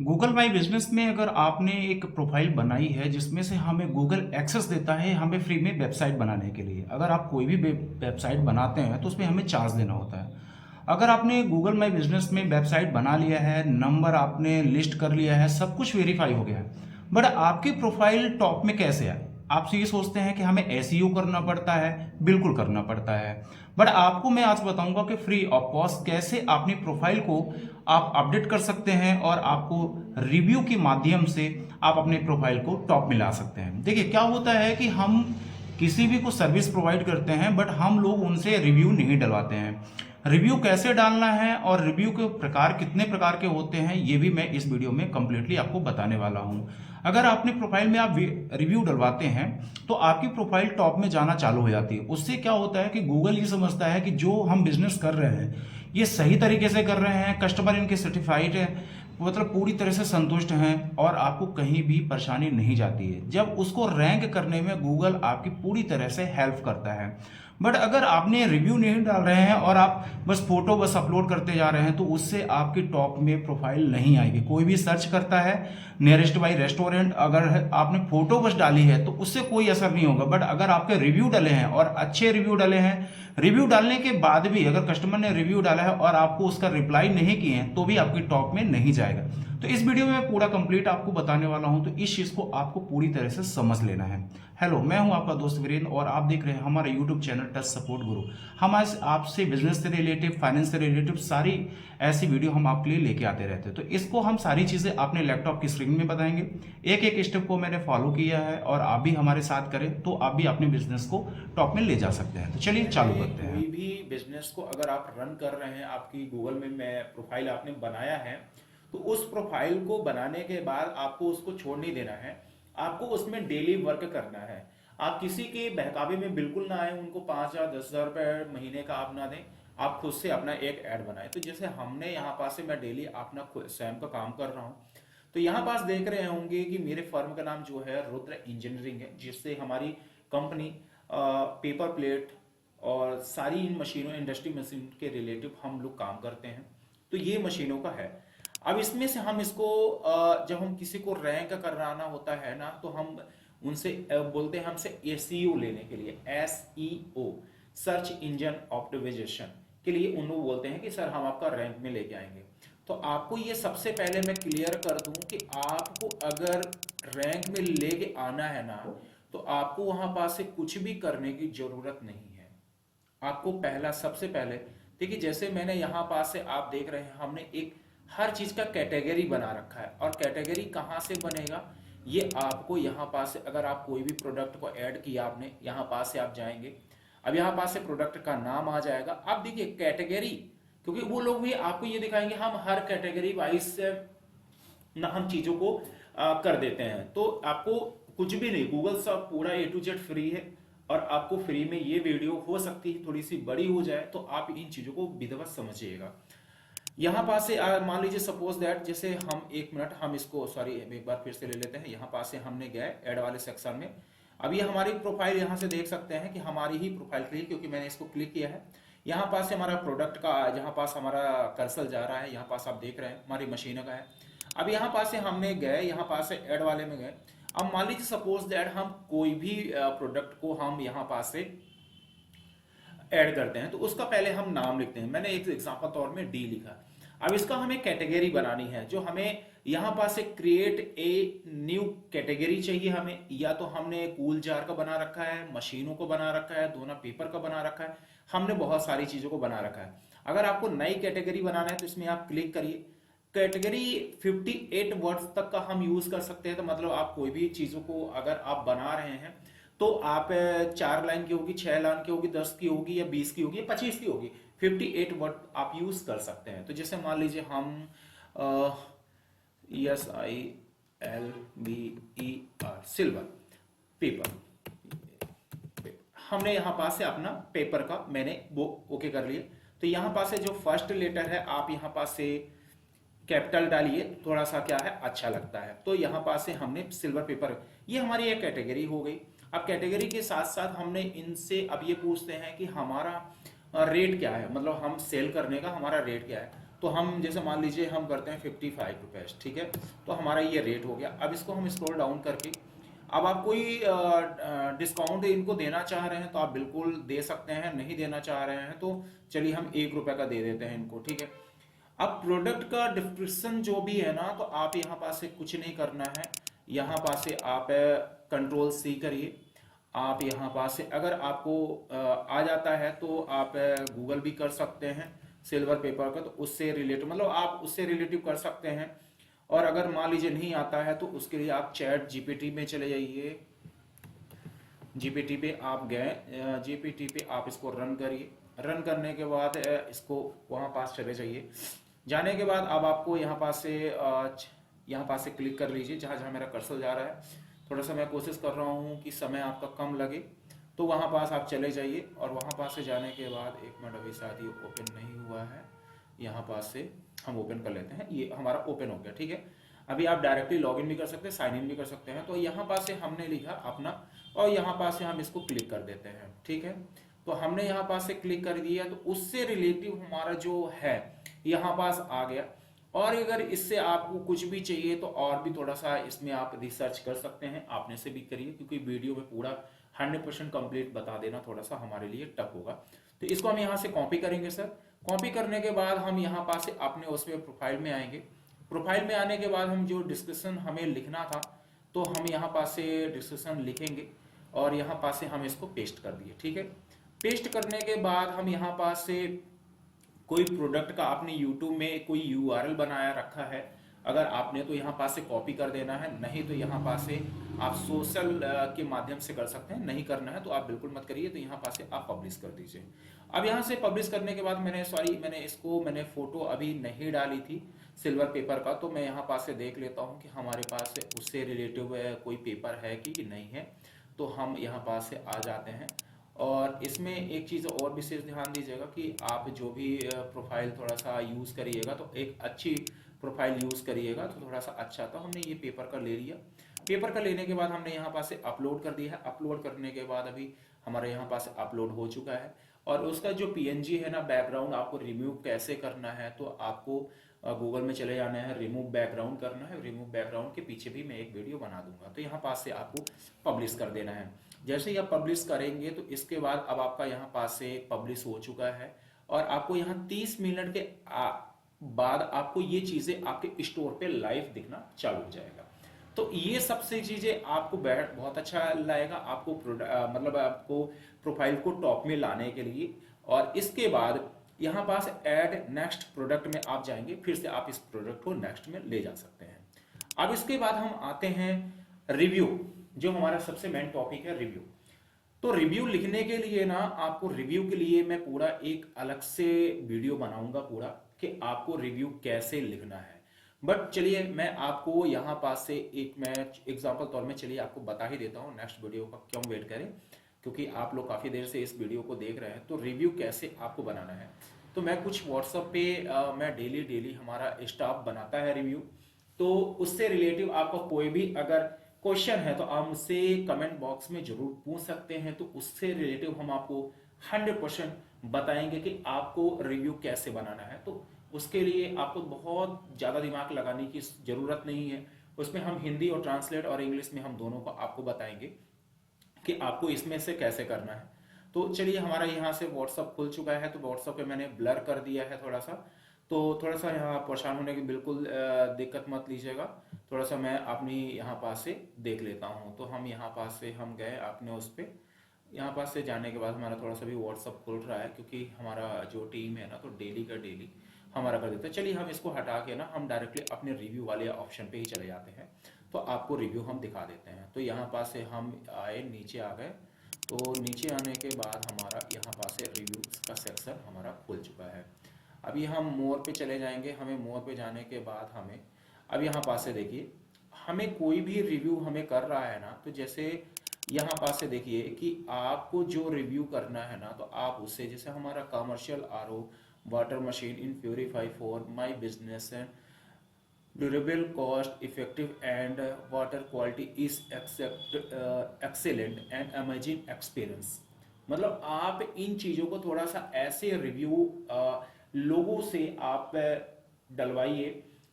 Google my business में अगर आपने एक प्रोफाइल बनाई है जिसमें से हमें गूगल एक्सेस देता है हमें फ्री में वेबसाइट बनाने के लिए। अगर आप कोई भी वेबसाइट बनाते हैं तो उसमें हमें चार्ज देना होता है। अगर आपने गूगल माई बिजनेस में वेबसाइट बना लिया है, नंबर आपने लिस्ट कर लिया है, सब कुछ वेरीफाई हो गया है, बट आपकी प्रोफाइल टॉप में कैसे आए? आप ये सोचते हैं कि हमें एसईओ करना पड़ता है। बिल्कुल करना पड़ता है। बट आपको मैं आज बताऊंगा कि फ्री ऑफ कॉस्ट कैसे अपनी प्रोफाइल को आप अपडेट कर सकते हैं और आपको रिव्यू के माध्यम से आप अपने प्रोफाइल को टॉप में ला सकते हैं। देखिए क्या होता है कि हम किसी भी को सर्विस प्रोवाइड करते हैं बट हम लोग उनसे रिव्यू नहीं डलवाते हैं। रिव्यू कैसे डालना है और रिव्यू के प्रकार कितने प्रकार के होते हैं ये भी मैं इस वीडियो में कंप्लीटली आपको बताने वाला हूं। अगर आपने प्रोफाइल में आप रिव्यू डलवाते हैं तो आपकी प्रोफाइल टॉप में जाना चालू हो जाती है। उससे क्या होता है कि गूगल ये समझता है कि जो हम बिजनेस कर रहे हैं ये सही तरीके से कर रहे हैं, कस्टमर इनके सर्टिफाइड है, मतलब पूरी तरह से संतुष्ट हैं और आपको कहीं भी परेशानी नहीं जाती है। जब उसको रैंक करने में गूगल आपकी पूरी तरह से हेल्प करता है। बट अगर आपने रिव्यू नहीं डाल रहे हैं और आप बस फोटो बस अपलोड करते जा रहे हैं तो उससे आपकी टॉप में प्रोफाइल नहीं आएगी। कोई भी सर्च करता है नियरेस्ट बाई रेस्टोरेंट, अगर आपने फोटो बस डाली है तो उससे कोई असर नहीं होगा। बट अगर आपके रिव्यू डले हैं और अच्छे रिव्यू डले हैं, रिव्यू डालने के बाद भी अगर कस्टमर ने रिव्यू डाला है और आपको उसका रिप्लाई नहीं किए हैं तो भी आपकी टॉप में नहीं जाएगा। तो इस वीडियो में मैं पूरा कंप्लीट आपको बताने वाला हूं, तो इस चीज को आपको पूरी तरह से समझ लेना है। हेलो, मैं हूं आपका दोस्त वीरेंद्र और आप देख रहे हैं हमारा यूट्यूब चैनल टच सपोर्ट गुरु। हम आज आपसे बिजनेस से रिलेटिव, फाइनेंस से रिलेटिव सारी ऐसी वीडियो हम आपके लिए लेके आते रहते हैं। तो इसको हम सारी चीजें अपने लैपटॉप की स्क्रीन में बताएंगे। एक एक स्टेप को मैंने फॉलो किया है और आप भी हमारे साथ करें तो आप भी अपने बिजनेस को टॉप में ले जा सकते हैं। तो चलिए चालू करते हैं। कोई भी बिजनेस को अगर आप रन कर रहे हैं, आपकी गूगल में प्रोफाइल आपने बनाया है, तो उस प्रोफाइल को बनाने के बाद आपको उसको छोड़ नहीं देना है। आपको उसमें डेली वर्क करना है। आप किसी के बहकावे में बिल्कुल ना आए, उनको 5,000 10,000 रुपए महीने का आप ना दें। आप खुद से अपना एक ऐड बनाए। तो जैसे हमने यहाँ पास से मैं डेली अपना स्वयं का काम कर रहा हूँ। तो यहाँ पास देख रहे होंगे कि मेरे फर्म का नाम जो है रुद्र इंजीनियरिंग है, जिससे हमारी कंपनी पेपर प्लेट और सारी इन मशीनों, इंडस्ट्री मशीन के रिलेटिव हम लोग काम करते हैं। तो ये मशीनों का है। अब इसमें से हम इसको जब हम किसी को रैंक कराना होता है ना, तो हम उनसे बोलते हैं हमसे एसईओ लेने के लिए, एसईओ, सर्च इंजन ऑप्टिमाइजेशन के लिए उन लोग बोलते हैं कि सर हम आपका रैंक में लेके आएंगे। तो आपको ये सबसे पहले मैं क्लियर कर दूं कि आपको अगर रैंक में लेके आना है ना, तो आपको वहां पास से कुछ भी करने की जरूरत नहीं है। आपको पहला सबसे पहले देखिए, जैसे मैंने यहाँ पास से आप देख रहे हैं हमने एक हर चीज का कैटेगरी बना रखा है। और कैटेगरी कहाँ से बनेगा, ये आपको यहाँ पास से अगर आप कोई भी प्रोडक्ट को ऐड किया आपने, यहाँ पास से आप जाएंगे, अब यहाँ पास से प्रोडक्ट का नाम आ जाएगा। अब देखिए कैटेगरी, क्योंकि वो लोग भी आपको ये दिखाएंगे हम हर कैटेगरी वाइज ना हम चीजों को कर देते हैं। तो आपको कुछ भी नहीं, गूगल सब पूरा ए टू जेड फ्री है। और आपको फ्री में ये वीडियो हो सकती है थोड़ी सी बड़ी हो जाए, तो आप इन चीजों को विधिवत समझिएगा। यहाँ पास से मान लीजिए सपोज दैट, जैसे हम एक मिनट हम इसको सॉरी एक बार फिर से ले लेते हैं। यहाँ पास से हमने गए ऐड वाले सेक्शन में। अब ये हमारी प्रोफाइल यहाँ से देख सकते हैं कि हमारी ही प्रोफाइल क्लिक, क्योंकि मैंने इसको क्लिक किया है। यहाँ पास से हमारा प्रोडक्ट का जहाँ पास हमारा कर्सर जा रहा है, यहाँ पास आप देख रहे हैं हमारी मशीन का है। अब यहाँ पास से हमने गए, यहाँ पास से ऐड वाले में गए। अब मान लीजिए सपोज दैट हम कोई भी प्रोडक्ट को हम यहाँ पास से ऐड करते हैं, तो उसका पहले हम नाम लिखते हैं। मैंने एक एग्जांपल तौर में डी लिखा। अब इसका हमें कैटेगरी बनानी है, जो हमें यहाँ पास से क्रिएट ए न्यू कैटेगरी चाहिए हमें। या तो हमने कूल जार का बना रखा है, मशीनों को बना रखा है, दोनों पेपर का बना रखा है, हमने बहुत सारी चीजों को बना रखा है। अगर आपको नई कैटेगरी बनाना है तो इसमें आप क्लिक करिए। कैटेगरी 58 वर्ड्स तक का हम यूज कर सकते हैं। तो मतलब आप कोई भी चीजों को अगर आप बना रहे हैं तो आप 4 लाइन की होगी, 6 लाइन की होगी, 10 की होगी, या 20 की होगी, या 25 की होगी, 58 वर्ड आप यूज कर सकते हैं। तो जैसे मान लीजिए हम SILVER सिल्वर पेपर, हमने यहाँ पास से अपना पेपर का मैंने वो ओके कर लिया। तो यहाँ पास से जो फर्स्ट लेटर है आप यहाँ पास से कैपिटल डालिए, थोड़ा सा क्या है अच्छा लगता है। तो यहाँ पास से हमने सिल्वर पेपर, ये हमारी एक कैटेगरी हो गई। अब कैटेगरी के साथ साथ हमने इनसे अब ये पूछते हैं कि हमारा रेट क्या है, मतलब हम सेल करने का हमारा रेट क्या है। तो हम जैसे मान लीजिए हम करते हैं 55 रुपीज़, ठीक है, तो हमारा ये रेट हो गया। अब इसको हम स्क्रॉल डाउन करके, अब आप कोई डिस्काउंट इनको देना चाह रहे हैं तो आप बिल्कुल दे सकते हैं, नहीं देना चाह रहे हैं तो चलिए हम 1 रुपये का दे देते हैं इनको, ठीक है। अब प्रोडक्ट का डिस्क्रिप्शन जो भी है ना, तो आप यहाँ पास से कुछ नहीं करना है, यहाँ पास से आप कंट्रोल सी करिए। आप यहाँ पास से अगर आपको आ जाता है तो आप गूगल भी कर सकते हैं सिल्वर पेपर का, तो उससे रिलेटिव मतलब आप उससे रिलेटिव कर सकते हैं। और अगर मान लीजिए नहीं आता है तो उसके लिए आप चैट जीपीटी में चले जाइए। जीपीटी पे आप गए, जीपीटी पे आप इसको रन करिए। रन करने के बाद इसको वहाँ पास चले जाइए। जाने के बाद अब आपको यहाँ पास से क्लिक कर लीजिए जहाँ जहाँ मेरा कर्सर जा रहा है। थोड़ा सा मैं कोशिश कर रहा हूँ कि समय आपका कम लगे, तो वहाँ पास आप चले जाइए। और वहाँ पास से जाने के बाद, एक मिनट, अभी शायद ये ओपन नहीं हुआ है, यहाँ पास से हम ओपन कर लेते हैं। ये हमारा ओपन हो गया, ठीक है। अभी आप डायरेक्टली लॉगिन भी कर सकते हैं, साइन इन भी कर सकते हैं। तो यहाँ पास से हमने लिखा अपना, और यहाँ पास से हम इसको क्लिक कर देते हैं, ठीक है। तो हमने यहाँ पास से क्लिक कर दिया तो उससे रिलेटिव हमारा जो है यहाँ पास आ गया। और अगर इससे आपको कुछ भी चाहिए तो और भी थोड़ा सा इसमें आप रिसर्च कर सकते हैं, आपने से भी करिए, क्योंकि वीडियो में पूरा 100% कंप्लीट बता देना थोड़ा सा हमारे लिए टफ होगा। तो इसको हम यहाँ से कॉपी करेंगे सर। कॉपी करने के बाद हम यहाँ पास से अपने उसमें प्रोफाइल में आएंगे। प्रोफाइल में आने के बाद हम जो डिस्क्रिप्शन हमें लिखना था, तो हम यहाँ पास से डिस्क्रिप्शन लिखेंगे और यहाँ पास से हम इसको पेस्ट कर दिए, ठीक है। पेस्ट करने के बाद हम यहाँ पास से कोई प्रोडक्ट का आपने यूट्यूब में कोई यूआरएल बनाया रखा है, अगर आपने तो यहाँ पास से कॉपी कर देना है, नहीं तो यहाँ पास से आप सोशल के माध्यम से कर सकते हैं। नहीं करना है तो आप बिल्कुल मत करिए, तो यहाँ पास से आप पब्लिश कर दीजिए। अब यहाँ से पब्लिश करने के बाद मैंने फोटो अभी नहीं डाली थी सिल्वर पेपर का, तो मैं यहाँ पास से देख लेता हूँ कि हमारे पास उससे रिलेटिव कोई पेपर है कि नहीं है। तो हम यहाँ पास से आ जाते हैं। और इसमें एक चीज़ और विशेष ध्यान दीजिएगा कि आप जो भी प्रोफाइल थोड़ा सा यूज़ करिएगा तो एक अच्छी प्रोफाइल यूज़ करिएगा, तो थोड़ा सा अच्छा। तो हमने ये पेपर का ले लिया। पेपर का लेने के बाद हमने यहाँ पास से अपलोड कर दिया है। अपलोड करने के बाद अभी हमारे यहाँ पास अपलोड हो चुका है। और उसका जो पीएनजी है ना, बैकग्राउंड आपको रिमूव कैसे करना है, तो आपको गूगल में चले जाना है, रिमूव बैकग्राउंड करना है। रिमूव बैकग्राउंड के पीछे भी मैं एक वीडियो बना दूंगा। तो यहाँ पास से आपको पब्लिश कर देना है। जैसे ही आप पब्लिश करेंगे तो इसके बाद अब आपका यहाँ पास से पब्लिश हो चुका है। और आपको यहाँ 30 मिनट के बाद आपको ये चीजें आपके स्टोर पे लाइव दिखना चालू हो जाएगा। तो ये सबसे चीजें आपको बहुत अच्छा लगेगा, आपको मतलब आपको प्रोफाइल को टॉप में लाने के लिए। और इसके बाद यहाँ पास ऐड नेक्स्ट प्रोडक्ट में आप जाएंगे, फिर से आप इस प्रोडक्ट को नेक्स्ट में ले जा सकते हैं। अब इसके बाद हम आते हैं रिव्यू, जो हमारा सबसे मेन टॉपिक है, रिव्यू। तो रिव्यू लिखने के लिए ना, आपको रिव्यू के लिए मैं पूरा एक अलग से वीडियो बनाऊंगा पूरा, कि आपको रिव्यू कैसे लिखना है। बट चलिए मैं आपको यहाँ पास से मैं एग्जांपल तौर में चलिए आपको बता ही देता हूँ। नेक्स्ट वीडियो का क्यों वेट करें, क्योंकि आप लोग काफ़ी देर से इस वीडियो को देख रहे हैं। तो रिव्यू कैसे आपको बनाना है, तो मैं कुछ व्हाट्सएप पे मैं डेली हमारा स्टाफ बनाता है रिव्यू। तो उससे रिलेटिव आपका कोई भी अगर क्वेश्चन है तो आप मुझसे कमेंट बॉक्स में जरूर पूछ सकते हैं। तो उससे रिलेटिव हम आपको 100% बताएंगे कि आपको रिव्यू कैसे बनाना है। तो उसके लिए आपको बहुत ज़्यादा दिमाग लगाने की ज़रूरत नहीं है। उसमें हम हिंदी और ट्रांसलेट और इंग्लिश में हम दोनों को आपको बताएंगे कि आपको इसमें से कैसे करना है। तो चलिए हमारा यहाँ से व्हाट्सअप खुल चुका है। तो व्हाट्सअप पे मैंने ब्लर कर दिया है थोड़ा सा। तो थोड़ा सा यहाँ परेशान होने की बिल्कुल दिक्कत मत लीजिएगा। थोड़ा सा मैं अपनी यहाँ पास से देख लेता हूँ। तो हम यहाँ पास से हम गए अपने उस पर, यहाँ पास से जाने के बाद हमारा थोड़ा सा भी व्हाट्सअप खुल रहा है, क्योंकि हमारा जो टीम है ना, तो डेली का डेली हमारा कर देता है। चलिए हम इसको हटा के ना हम डायरेक्टली अपने रिव्यू वाले ऑप्शन पे ही चले जाते हैं। तो आपको रिव्यू हम दिखा देते हैं। तो यहाँ पास से हम आए, नीचे आ गए। तो नीचे आने के बाद हमारा यहाँ पास से रिव्यू का सेक्शन हमारा खुल चुका है। अभी हम मोर पे चले जाएंगे। हमें मोर पे जाने के बाद हमें अब यहाँ पास से देखिए, हमें कोई भी रिव्यू हमें कर रहा है ना, तो जैसे यहाँ पास से देखिए कि आपको जो रिव्यू करना है ना, तो आप उससे, जैसे हमारा commercial RO water machine in purify for my business and durable cost effective and water quality is excellent and amazing experience. मतलब आप इन चीज़ों को थोड़ा सा ऐसे रिव्यू लोगों से आप डलवाइए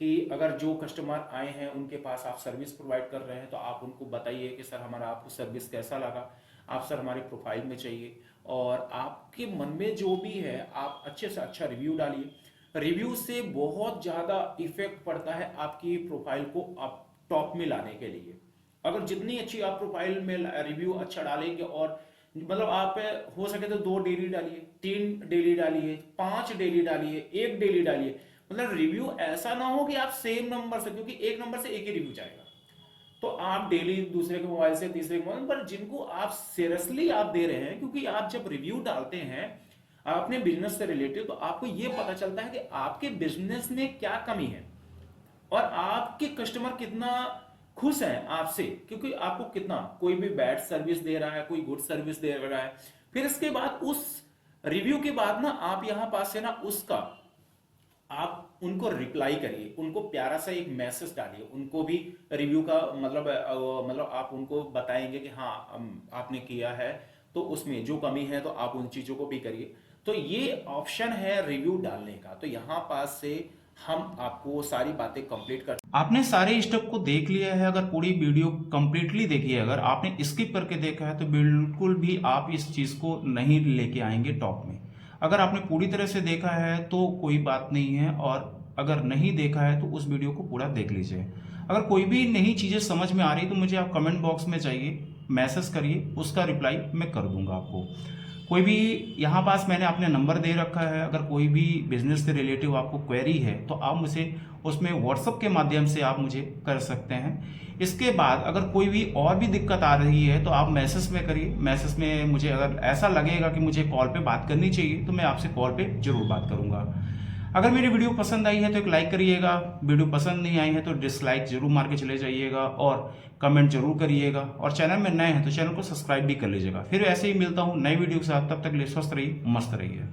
कि अगर जो कस्टमर आए हैं उनके पास आप सर्विस प्रोवाइड कर रहे हैं तो आप उनको बताइए कि सर हमारा आपको सर्विस कैसा लगा, आप सर हमारे प्रोफाइल में चाहिए, और आपके मन में जो भी है आप अच्छे से अच्छा रिव्यू डालिए। रिव्यू से बहुत ज़्यादा इफेक्ट पड़ता है आपकी प्रोफाइल को आप टॉप में लाने के लिए। अगर जितनी अच्छी आप प्रोफाइल में रिव्यू अच्छा डालेंगे, और मतलब आप हो सके तो 2 डेली डालिए, 3 डेली डालिए, 5 डेली डालिए, 1 डेली डालिए। मतलब रिव्यू ऐसा ना हो कि आप सेम नंबर से, क्योंकि एक नंबर से एक ही रिव्यू जाएगा, तो आप डेली दूसरे के मोबाइल से तीसरे के मोबाइल पर, जिनको आप सीरियसली आप दे रहे हैं, क्योंकि आप जब रिव्यू डालते हैं अपने बिजनेस से रिलेटेड तो आपको यह पता चलता है कि आपके बिजनेस में क्या कमी है और आपके कस्टमर कितना खुश हैं आपसे, क्योंकि आपको कितना, कोई भी बैड सर्विस दे रहा है, कोई गुड सर्विस दे रहा है। फिर इसके बाद उस रिव्यू के बाद ना आप यहां पास से ना उसका आप उनको रिप्लाई करिए, उनको प्यारा सा एक मैसेज डालिए, उनको भी रिव्यू का मतलब आप उनको बताएंगे कि हाँ आपने किया है, तो उसमें जो कमी है तो आप उन चीजों को भी करिए। तो ये ऑप्शन है रिव्यू डालने का, तो यहां पास से हम आपको सारी बातें कंप्लीट कर। आपने सारे स्टेप को देख लिया है। अगर पूरी वीडियो कंप्लीटली देखी है, अगर आपने स्किप करके देखा है तो बिल्कुल भी आप इस चीज़ को नहीं लेके आएंगे टॉप में। अगर आपने पूरी तरह से देखा है तो कोई बात नहीं है, और अगर नहीं देखा है तो उस वीडियो को पूरा देख लीजिए। अगर कोई भी नई चीज़ें समझ में आ रही तो मुझे आप कमेंट बॉक्स में चाहिए, मैसेज करिए, उसका रिप्लाई मैं कर दूंगा आपको। कोई भी यहाँ पास मैंने अपने नंबर दे रखा है, अगर कोई भी बिजनेस से रिलेटिव आपको क्वेरी है तो आप मुझे उसमें व्हाट्सएप के माध्यम से आप मुझे कर सकते हैं। इसके बाद अगर कोई भी और भी दिक्कत आ रही है तो आप मैसेज में करिए। मैसेज में मुझे अगर ऐसा लगेगा कि मुझे कॉल पे बात करनी चाहिए तो मैं आपसे कॉल पे जरूर बात करूंगा। अगर मेरी वीडियो पसंद आई है तो एक लाइक करिएगा, वीडियो पसंद नहीं आई है तो डिसलाइक जरूर मार के चले जाइएगा, और कमेंट जरूर करिएगा, और चैनल में नए हैं तो चैनल को सब्सक्राइब भी कर लीजिएगा। फिर ऐसे ही मिलता हूँ नई वीडियो के साथ, तब तक के लिए स्वस्थ रहिए, मस्त रहिए।